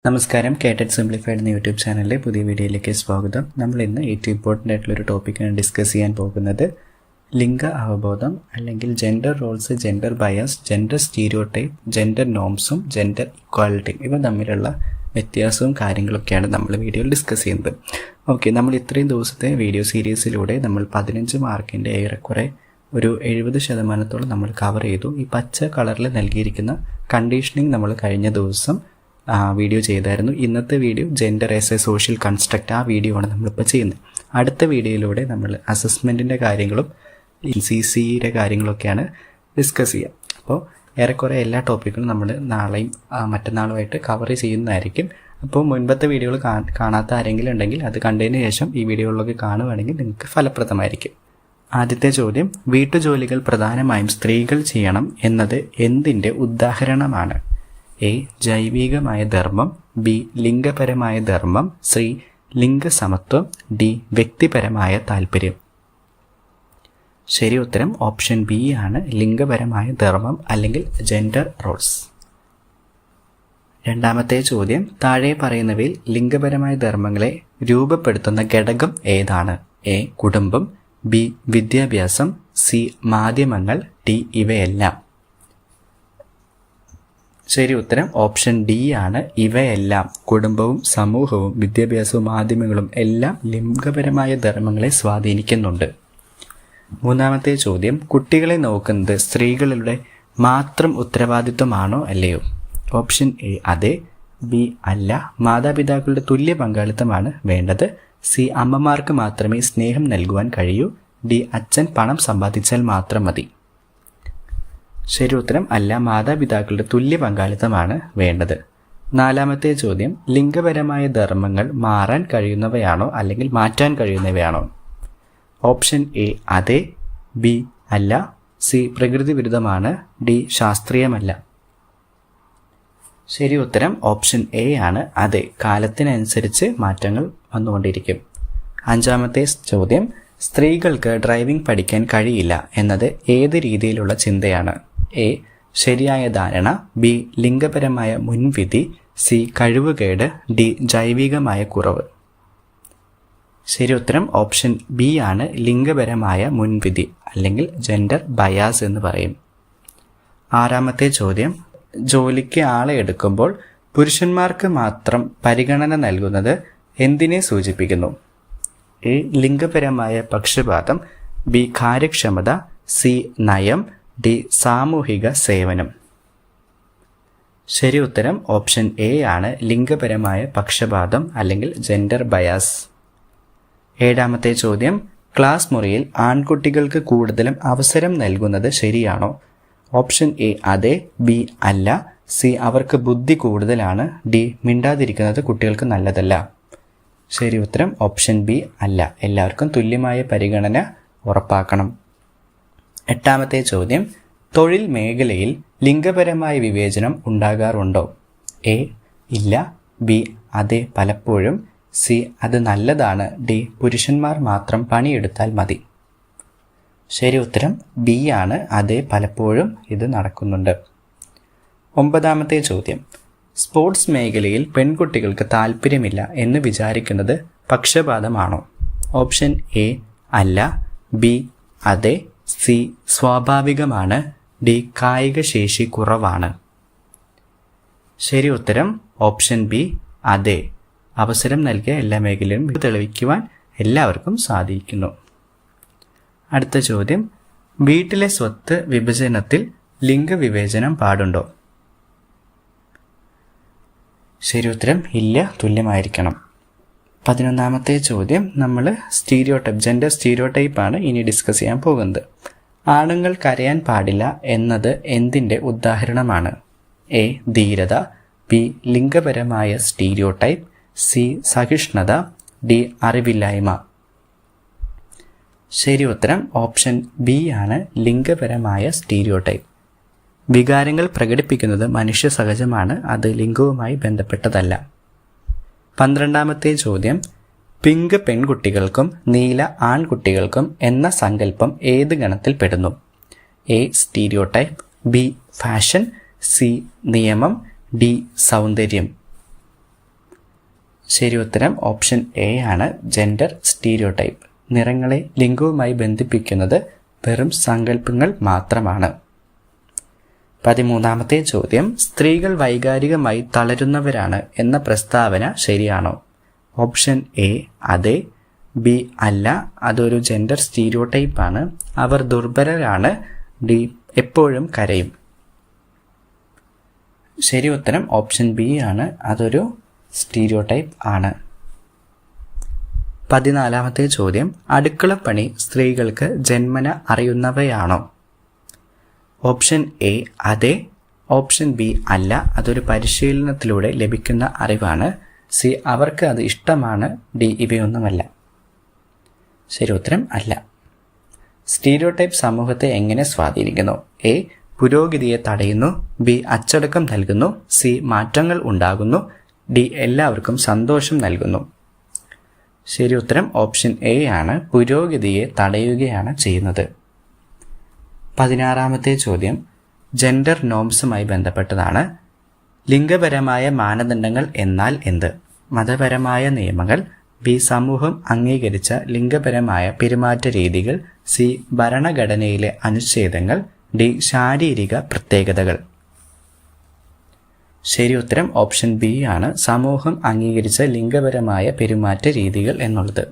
നമസ്കാരം. കേട്ടറ്റ് സിംപ്ലിഫൈഡ് എന്ന യൂട്യൂബ് ചാനലിലെ പുതിയ വീഡിയോയിലേക്ക് സ്വാഗതം. നമ്മൾ ഇന്ന് ഏറ്റവും ഇമ്പോർട്ടൻ്റ് ആയിട്ടുള്ളൊരു ടോപ്പിക്കാണ് ഡിസ്കസ് ചെയ്യാൻ പോകുന്നത്. ലിംഗ അവബോധം അല്ലെങ്കിൽ gender roles, gender bias, gender stereotype, gender നോംസും ജെൻഡർ ഇക്വാലിറ്റിയും ഇവ തമ്മിലുള്ള വ്യത്യാസവും കാര്യങ്ങളൊക്കെയാണ് നമ്മൾ വീഡിയോയിൽ ഡിസ്കസ് ചെയ്യുന്നത്. ഓക്കെ, നമ്മൾ ഇത്രയും ദിവസത്തെ വീഡിയോ സീരീസിലൂടെ നമ്മൾ 15 മാർക്കിൻ്റെ ഏറെക്കുറെ ഒരു 70% നമ്മൾ കവർ ചെയ്തു. ഈ പച്ച കളറിൽ നൽകിയിരിക്കുന്ന കണ്ടീഷനിങ് നമ്മൾ കഴിഞ്ഞ ദിവസം വീഡിയോ ചെയ്തായിരുന്നു. ഇന്നത്തെ video gender as A social construct, ആ വീഡിയോ ആണ് നമ്മളിപ്പോൾ ചെയ്യുന്നത്. അടുത്ത വീഡിയോയിലൂടെ നമ്മൾ അസസ്മെൻറ്റിൻ്റെ കാര്യങ്ങളും CCയുടെ കാര്യങ്ങളൊക്കെയാണ് ഡിസ്കസ് ചെയ്യുക. അപ്പോൾ ഏറെക്കുറെ എല്ലാ ടോപ്പിക്കും നമ്മൾ നാളെയും മറ്റന്നാളുമായിട്ട് കവർ ചെയ്യുന്നതായിരിക്കും. അപ്പോൾ മുൻപത്തെ വീഡിയോകൾ കാണാത്ത ആരെങ്കിലും ഉണ്ടെങ്കിൽ അത് കണ്ടതിന് ശേഷം ഈ വീഡിയോകളിലൊക്കെ കാണുകയാണെങ്കിൽ നിങ്ങൾക്ക് ഫലപ്രദമായിരിക്കും. ആദ്യത്തെ ചോദ്യം, വീട്ടുജോലികൾ പ്രധാനമായും സ്ത്രീകൾ ചെയ്യണം എന്നത് എന്തിൻ്റെ ഉദാഹരണമാണ്? എ. ജൈവികമായ ധർമ്മം, ബി. ലിംഗപരമായ ധർമ്മം, സി. ലിംഗസമത്വം, ഡി. വ്യക്തിപരമായ താല്പര്യം. ശരി ഉത്തരം ഓപ്ഷൻ ബി ആണ്, ലിംഗപരമായ ധർമ്മം അല്ലെങ്കിൽ ജെൻഡർ റോൾസ്. രണ്ടാമത്തെ ചോദ്യം, താഴെ പറയുന്നവയിൽ ലിംഗപരമായ ധർമ്മങ്ങളെ രൂപപ്പെടുത്തുന്ന ഘടകം ഏതാണ്? എ. കുടുംബം, ബി. വിദ്യാഭ്യാസം, സി. മാധ്യമങ്ങൾ, ഡി. ഇവയെല്ലാം. ശരി ഉത്തരം ഓപ്ഷൻ ഡി ആണ്, ഇവയെല്ലാം. കുടുംബവും സമൂഹവും വിദ്യാഭ്യാസവും മാധ്യമങ്ങളും എല്ലാം ലിംഗപരമായ ധർമ്മങ്ങളെ സ്വാധീനിക്കുന്നുണ്ട്. മൂന്നാമത്തെ ചോദ്യം, കുട്ടികളെ നോക്കുന്നത് സ്ത്രീകളുടെ മാത്രം ഉത്തരവാദിത്വമാണോ അല്ലയോ? ഓപ്ഷൻ എ അതെ, ബി അല്ല, മാതാപിതാക്കളുടെ തുല്യ പങ്കാളിത്തമാണ് വേണ്ടത്, സി. അമ്മമാർക്ക് മാത്രമേ സ്നേഹം നൽകുവാൻ കഴിയൂ, ഡി. അച്ഛൻ പണം സമ്പാദിച്ചാൽ മാത്രം മതി. ശരി ഉത്തരം അല്ല, മാതാപിതാക്കളുടെ തുല്യ പങ്കാളിത്തമാണ് വേണ്ടത്. നാലാമത്തെ ചോദ്യം, ലിംഗപരമായ ധർമ്മങ്ങൾ മാറാൻ കഴിയുന്നവയാണോ അല്ലെങ്കിൽ മാറ്റാൻ കഴിയുന്നവയാണോ? ഓപ്ഷൻ എ അതെ, ബി അല്ല, സി. പ്രകൃതി വിരുദ്ധമാണ്, ഡി. ശാസ്ത്രീയമല്ല. ശരി ഉത്തരം ഓപ്ഷൻ എ ആണ്, അതെ. കാലത്തിനനുസരിച്ച് മാറ്റങ്ങൾ വന്നുകൊണ്ടിരിക്കും. അഞ്ചാമത്തെ ചോദ്യം, സ്ത്രീകൾക്ക് ഡ്രൈവിംഗ് പഠിക്കാൻ കഴിയില്ല എന്നത് ഏത് രീതിയിലുള്ള ചിന്തയാണ്? എ. ശരിയായ ധാരണ, ബി. ലിംഗപരമായ മുൻവിധി, സി. കഴിവുകേട്, ഡി. ജൈവികമായ കുറവ്. ശരി ഉത്തരം ഓപ്ഷൻ ബി ആണ്, ലിംഗപരമായ മുൻവിധി അല്ലെങ്കിൽ ജെൻഡർ ബയാസ് എന്ന് പറയും. ആറാമത്തെ ചോദ്യം, ജോലിക്ക് ആളെ എടുക്കുമ്പോൾ പുരുഷന്മാർക്ക് മാത്രം പരിഗണന നൽകുന്നത് എന്തിനെ സൂചിപ്പിക്കുന്നു? എ. ലിംഗപരമായ പക്ഷപാതം, ബി. കാര്യക്ഷമത, സി. നയം, ഡി. സാമൂഹിക സേവനം. ശരി ഉത്തരം ഓപ്ഷൻ എ ആണ്, ലിംഗപരമായ പക്ഷപാതം അല്ലെങ്കിൽ ജെൻഡർ ബയാസ്. ഏഴാമത്തെ ചോദ്യം, ക്ലാസ് മുറിയിൽ ആൺകുട്ടികൾക്ക് കൂടുതലും അവസരം നൽകുന്നത് ശരിയാണോ? ഓപ്ഷൻ എ അതെ, ബി അല്ല, സി. അവർക്ക് ബുദ്ധി കൂടുതലാണ്, ഡി. മിണ്ടാതിരിക്കുന്നത് കുട്ടികൾക്ക് നല്ലതല്ല. ശരി ഉത്തരം ഓപ്ഷൻ ബി അല്ല, എല്ലാവർക്കും തുല്യമായ പരിഗണന ഉറപ്പാക്കണം. എട്ടാമത്തെ ചോദ്യം, തൊഴിൽ മേഖലയിൽ ലിംഗപരമായ വിവേചനം ഉണ്ടാകാറുണ്ടോ? എ ഇല്ല, ബി അതെ പലപ്പോഴും, സി. അത് നല്ലതാണ്, ഡി. പുരുഷന്മാർ മാത്രം പണിയെടുത്താൽ മതി. ശരി ഉത്തരം ബി ആണ്, അതെ പലപ്പോഴും ഇത് നടക്കുന്നുണ്ട്. ഒമ്പതാമത്തെ ചോദ്യം, സ്പോർട്സ് മേഖലയിൽ പെൺകുട്ടികൾക്ക് താല്പര്യമില്ല എന്ന് വിചാരിക്കുന്നത് പക്ഷപാതമാണോ? ഓപ്ഷൻ എ അല്ല, ബി അതെ, സി. സ്വാഭാവികമാണ്, ഡി. കായിക ശേഷി കുറവാണ്. ശരി ഉത്തരം ഓപ്ഷൻ ബി അതെ, അവസരം നൽകിയ എല്ലാ മേഖലയിലും ഇത് തെളിയിക്കുവാൻ എല്ലാവർക്കും സാധിക്കുന്നു. അടുത്ത ചോദ്യം, വീട്ടിലെ സ്വത്ത് വിഭജനത്തിൽ ലിംഗവിവേചനം പാടുണ്ടോ? ശരി ഉത്തരം ഇല്ല, തുല്യമായിരിക്കണം. 11ാമത്തെ ചോദ്യം, നമ്മൾ ജെൻഡർ സ്റ്റീരിയോടൈപ്പാണ് ഇനി ഡിസ്കസ് ചെയ്യാൻ പോകുന്നത്. ആണുങ്ങൾ കരയാൻ പാടില്ല എന്നത് എന്തിൻ്റെ ഉദാഹരണമാണ്? എ. ധീരത, ബി. ലിംഗപരമായ സ്റ്റീരിയോടൈപ്പ്, സി. സഹിഷ്ണുത, ഡി. അറിവില്ലായ്മ. ശരി ഉത്തരം ഓപ്ഷൻ ബി ആണ്, ലിംഗപരമായ സ്റ്റീരിയോടൈപ്പ്. വികാരങ്ങൾ പ്രകടിപ്പിക്കുന്നത് മനുഷ്യ സഹജമാണ്, അത് ലിംഗവുമായി ബന്ധപ്പെട്ടതല്ല. 12ാമത്തെ ചോദ്യം, പിങ്ക് പെൺകുട്ടികൾക്കും നീല ആൺകുട്ടികൾക്കും എന്ന സങ്കല്പം ഏത് ഗണത്തിൽ പെടുന്നു? A. Stereotype, B. Fashion, C. നിയമം, ഡി. സൗന്ദര്യം. ശരി ഉത്തരം ഓപ്ഷൻ എ ആണ്, ജെൻഡർ സ്റ്റീരിയോടൈപ്പ്. നിറങ്ങളെ ലിംഗവുമായി ബന്ധിപ്പിക്കുന്നത് വെറും സങ്കല്പങ്ങൾ മാത്രമാണ്. 13ാമത്തെ ചോദ്യം, സ്ത്രീകൾ വൈകാരികമായി തളരുന്നവരാണ് എന്ന പ്രസ്താവന ശരിയാണോ? ഓപ്ഷൻ എ അതെ, ബി അല്ല, അതൊരു ജെൻഡർ സ്റ്റീരിയോടൈപ്പ് ആണ്, അവർ ദുർബലരാണ്, ഡി എപ്പോഴും കരയും. ശരി ഉത്തരം ഓപ്ഷൻ ബി ആണ്, അതൊരു സ്റ്റീരിയോടൈപ്പ് ആണ്. 14ാമത്തെ ചോദ്യം, അടുക്കളപ്പണി സ്ത്രീകൾക്ക് ജന്മന അറിയുന്നവയാണോ? ഓപ്ഷൻ എ അതെ, ഓപ്ഷൻ ബി അല്ല, അതൊരു പരിശീലനത്തിലൂടെ ലഭിക്കുന്ന അറിവാണ്, സി അവർക്ക് അത് ഇഷ്ടമാണ്, ഡി ഇവയൊന്നുമല്ല. ശരി ഉത്തരം അല്ല. സ്റ്റീരിയോടൈപ്പ് സമൂഹത്തെ എങ്ങനെ സ്വാധീനിക്കുന്നു? എ പുരോഗതിയെ തടയുന്നു, ബി അച്ചടക്കം നൽകുന്നു, സി മാറ്റങ്ങൾ ഉണ്ടാകുന്നു, ഡി എല്ലാവർക്കും സന്തോഷം നൽകുന്നു. ശരി ഉത്തരം ഓപ്ഷൻ എ ആണ്, പുരോഗതിയെ തടയുകയാണ് ചെയ്യുന്നത്. 16ാമത്തെ ചോദ്യം, ജെൻഡർ നോംസുമായി ബന്ധപ്പെട്ടതാണ്. ലിംഗപരമായ മാനദണ്ഡങ്ങൾ എന്നാൽ എന്ത്? മതപരമായ നിയമങ്ങൾ, ബി സമൂഹം അംഗീകരിച്ച ലിംഗപരമായ പെരുമാറ്റ രീതികൾ, സി ഭരണഘടനയിലെ അനുച്ഛേദങ്ങൾ, ഡി ശാരീരിക പ്രത്യേകതകൾ. ശരി ഉത്തരം ഓപ്ഷൻ ബി ആണ്, സമൂഹം അംഗീകരിച്ച ലിംഗപരമായ പെരുമാറ്റ രീതികൾ എന്നുള്ളത്.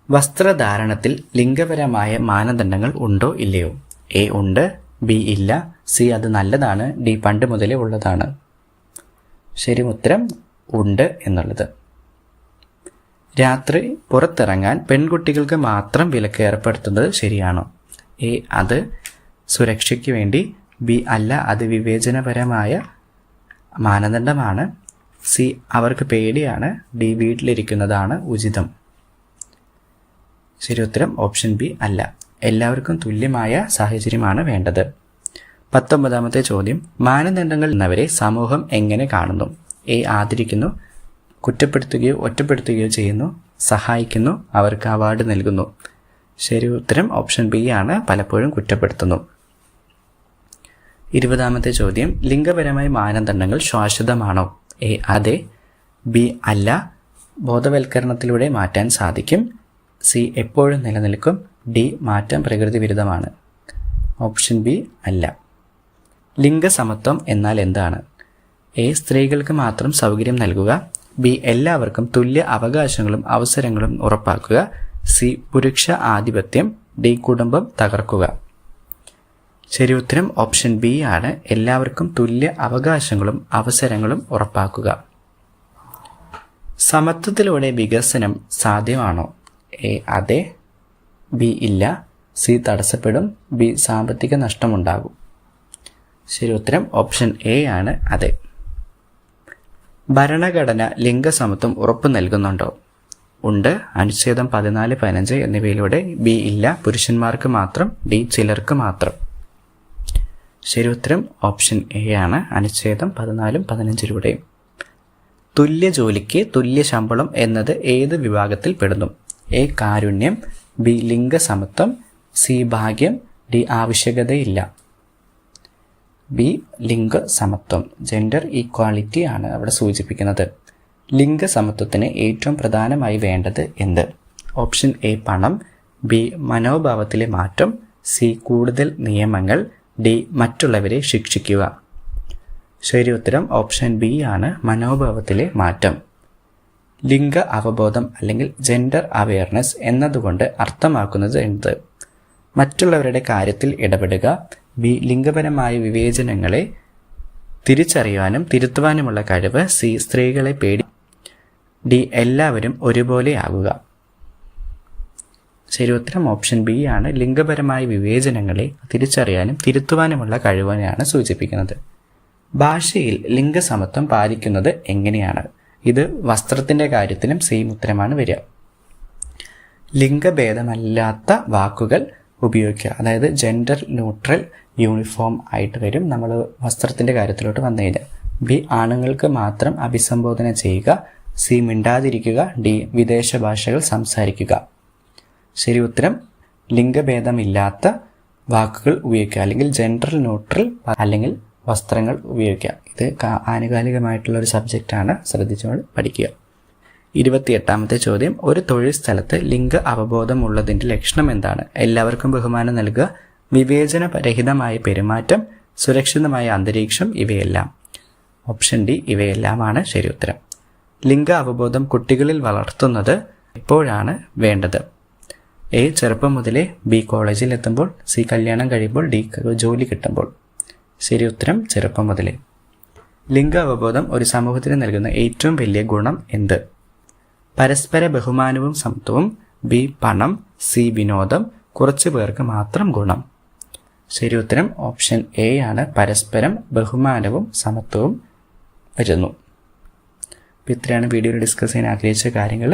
വസ്ത്രധാരണത്തിൽ ലിംഗപരമായ മാനദണ്ഡങ്ങൾ ഉണ്ടോ ഇല്ലയോ? എ ഉണ്ട്, ബി ഇല്ല, സി അത് നല്ലതാണ്, ഡി പണ്ട് മുതലേ ഉള്ളതാണ്. ശരി ഉത്തരം ഉണ്ട് എന്നുള്ളത്. രാത്രി പുറത്തിറങ്ങാൻ പെൺകുട്ടികൾക്ക് മാത്രം വിലക്ക് ഏർപ്പെടുത്തുന്നത് ശരിയാണോ? എ അത് സുരക്ഷയ്ക്ക് വേണ്ടി, ബി അല്ല, അത് വിവേചനപരമായ മാനദണ്ഡമാണ്, സി അവർക്ക് പേടിയാണ്, ഡി വീട്ടിലിരിക്കുന്നതാണ് ഉചിതം. ശരി ഉത്തരം ഓപ്ഷൻ ബി അല്ല, എല്ലാവർക്കും തുല്യമായ സാഹചര്യമാണ് വേണ്ടത്. 19ാമത്തെ ചോദ്യം, മാനദണ്ഡങ്ങൾ എന്നവരെ സമൂഹം എങ്ങനെ കാണുന്നു? എ ആദരിക്കുന്നു, കുറ്റപ്പെടുത്തുകയോ ഒറ്റപ്പെടുത്തുകയോ ചെയ്യുന്നു, സഹായിക്കുന്നു, അവർക്ക് അവാർഡ് നൽകുന്നു. ശരി ഉത്തരം ഓപ്ഷൻ ബി ആണ്, പലപ്പോഴും കുറ്റപ്പെടുത്തുന്നു. 20ാമത്തെ ചോദ്യം, ലിംഗപരമായ മാനദണ്ഡങ്ങൾ ശാശ്വതമാണോ? എ അതെ, ബി അല്ല, ബോധവൽക്കരണത്തിലൂടെ മാറ്റാൻ സാധിക്കും, സി എപ്പോഴും നിലനിൽക്കും, ഡി മാറ്റം പ്രകൃതി വിരുദ്ധമാണ്. ഓപ്ഷൻ ബി അല്ല. ലിംഗസമത്വം എന്നാൽ എന്താണ്? എ സ്ത്രീകൾക്ക് മാത്രം സൗകര്യം നൽകുക, ബി എല്ലാവർക്കും തുല്യ അവകാശങ്ങളും അവസരങ്ങളും ഉറപ്പാക്കുക, സി പുരുഷ ആധിപത്യം, ഡി കുടുംബം തകർക്കുക. ശരി ഉത്തരം ഓപ്ഷൻ ബി ആണ്, എല്ലാവർക്കും തുല്യ അവകാശങ്ങളും അവസരങ്ങളും ഉറപ്പാക്കുക. സമത്വത്തിലൂടെ വികസനം സാധ്യമാണോ? എ അതെ, ബി ഇല്ല, സി തടസ്സപ്പെടും, ബി സാമ്പത്തിക നഷ്ടമുണ്ടാകും. ശരി ഉത്തരം ഓപ്ഷൻ എ ആണ്, അതെ. ഭരണഘടന ലിംഗസമത്വം ഉറപ്പു നൽകുന്നുണ്ടോ? ഉണ്ട്, അനുച്ഛേദം 14, 15 എന്നിവയിലൂടെ. ബി ഇല്ല, പുരുഷന്മാർക്ക് മാത്രം, ഡി ചിലർക്ക് മാത്രം. ശരി ഉത്തരം ഓപ്ഷൻ എ ആണ്, അനുച്ഛേദം 14, 15 തുല്യ ജോലിക്ക് തുല്യ ശമ്പളം എന്നത് ഏത് വിഭാഗത്തിൽ പെടുന്നു? എ കാരുണ്യം, ബി ലിംഗസമത്വം, സി ഭാഗ്യം, ഡി ആവശ്യകതയില്ല. ബി ലിംഗസമത്വം, ജെൻഡർ ഈക്വാളിറ്റി ആണ് അവിടെ സൂചിപ്പിക്കുന്നത്. ലിംഗസമത്വത്തിന് ഏറ്റവും പ്രധാനമായി വേണ്ടത് എന്ത്? ഓപ്ഷൻ എ പണം, ബി മനോഭാവത്തിലെ മാറ്റം, സി കൂടുതൽ നിയമങ്ങൾ, ഡി മറ്റുള്ളവരെ ശിക്ഷിക്കുക. ശരി ഉത്തരം ഓപ്ഷൻ ബി ആണ്, മനോഭാവത്തിലെ മാറ്റം. ലിംഗ അവബോധം അല്ലെങ്കിൽ ജെൻഡർ അവയർനെസ് എന്നതുകൊണ്ട് അർത്ഥമാക്കുന്നത് എന്ത്? മറ്റുള്ളവരുടെ കാര്യത്തിൽ ഇടപെടുക, ബി ലിംഗപരമായ വിവേചനങ്ങളെ തിരിച്ചറിയാനും തിരുത്തുവാനുമുള്ള കഴിവ്, സി സ്ത്രീകളെ പേടി, ഡി എല്ലാവരും ഒരുപോലെയാകുക. ശരി ഉത്തരം ഓപ്ഷൻ ബി ആണ്, ലിംഗപരമായ വിവേചനങ്ങളെ തിരിച്ചറിയാനും തിരുത്തുവാനുമുള്ള കഴിവിനെയാണ് സൂചിപ്പിക്കുന്നത്. ഭാഷയിൽ ലിംഗസമത്വം പാലിക്കുന്നത് എങ്ങനെയാണ്? ഇത് വസ്ത്രത്തിൻ്റെ കാര്യത്തിലും സെയിം ഉത്തരമാണ് വരിക. ലിംഗഭേദമല്ലാത്ത വാക്കുകൾ ഉപയോഗിക്കുക, അതായത് ജെൻഡർ ന്യൂട്രൽ യൂണിഫോം ആയിട്ട് വരും നമ്മൾ വസ്ത്രത്തിൻ്റെ കാര്യത്തിലോട്ട് വന്നു കഴിഞ്ഞാൽ. ബി ആണുങ്ങൾക്ക് മാത്രം അഭിസംബോധന ചെയ്യുക, സി മിണ്ടാതിരിക്കുക, ഡി വിദേശ ഭാഷകൾ സംസാരിക്കുക. ശരി ഉത്തരം ലിംഗഭേദമില്ലാത്ത വാക്കുകൾ ഉപയോഗിക്കുക, അല്ലെങ്കിൽ ജെൻഡർ ന്യൂട്രൽ അല്ലെങ്കിൽ വസ്ത്രങ്ങൾ ഉപയോഗിക്കാം. ഇത് ആനുകാലികമായിട്ടുള്ള ഒരു സബ്ജക്റ്റാണ്, ശ്രദ്ധിച്ചുകൊണ്ട് പഠിക്കുക. 28ാമത്തെ ചോദ്യം, ഒരു തൊഴിൽ സ്ഥലത്ത് ലിംഗ അവബോധമുള്ളതിൻ്റെ ലക്ഷണം എന്താണ്? എല്ലാവർക്കും ബഹുമാനം നൽകുക, വിവേചനരഹിതമായ പെരുമാറ്റം, സുരക്ഷിതമായ അന്തരീക്ഷം, ഇവയെല്ലാം. ഓപ്ഷൻ ഡി ഇവയെല്ലാമാണ് ശരി ഉത്തരം. ലിംഗ അവബോധം കുട്ടികളിൽ വളർത്തുന്നത് എപ്പോഴാണ് വേണ്ടത്? എ ചെറുപ്പം മുതലേ, ബി കോളേജിൽ എത്തുമ്പോൾ, സി കല്യാണം കഴിയുമ്പോൾ, ഡി ജോലി കിട്ടുമ്പോൾ. ശരി ഉത്തരം ചെറുപ്പം മുതലേ. ലിംഗ അവബോധം ഒരു സമൂഹത്തിന് നൽകുന്ന ഏറ്റവും വലിയ ഗുണം എന്ത്? പരസ്പര ബഹുമാനവും സമത്വവും, ബി പണം, സി വിനോദം, കുറച്ചു പേർക്ക് മാത്രം ഗുണം. ശരി ഉത്തരം ഓപ്ഷൻ എ ആണ്, പരസ്പരം ബഹുമാനവും സമത്വവും വരുന്നു. അപ്പോൾ ഇത്രയാണ് വീഡിയോയിൽ ഡിസ്കസ് ചെയ്യാൻ ആഗ്രഹിച്ച കാര്യങ്ങൾ.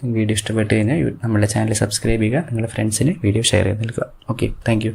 വീഡിയോ ഇഷ്ടപ്പെട്ട് കഴിഞ്ഞാൽ നമ്മുടെ ചാനൽ സബ്സ്ക്രൈബ് ചെയ്യുക, നിങ്ങളുടെ ഫ്രണ്ട്സിന് വീഡിയോ ഷെയർ ചെയ്ത് നൽകുക. Okay, thank you.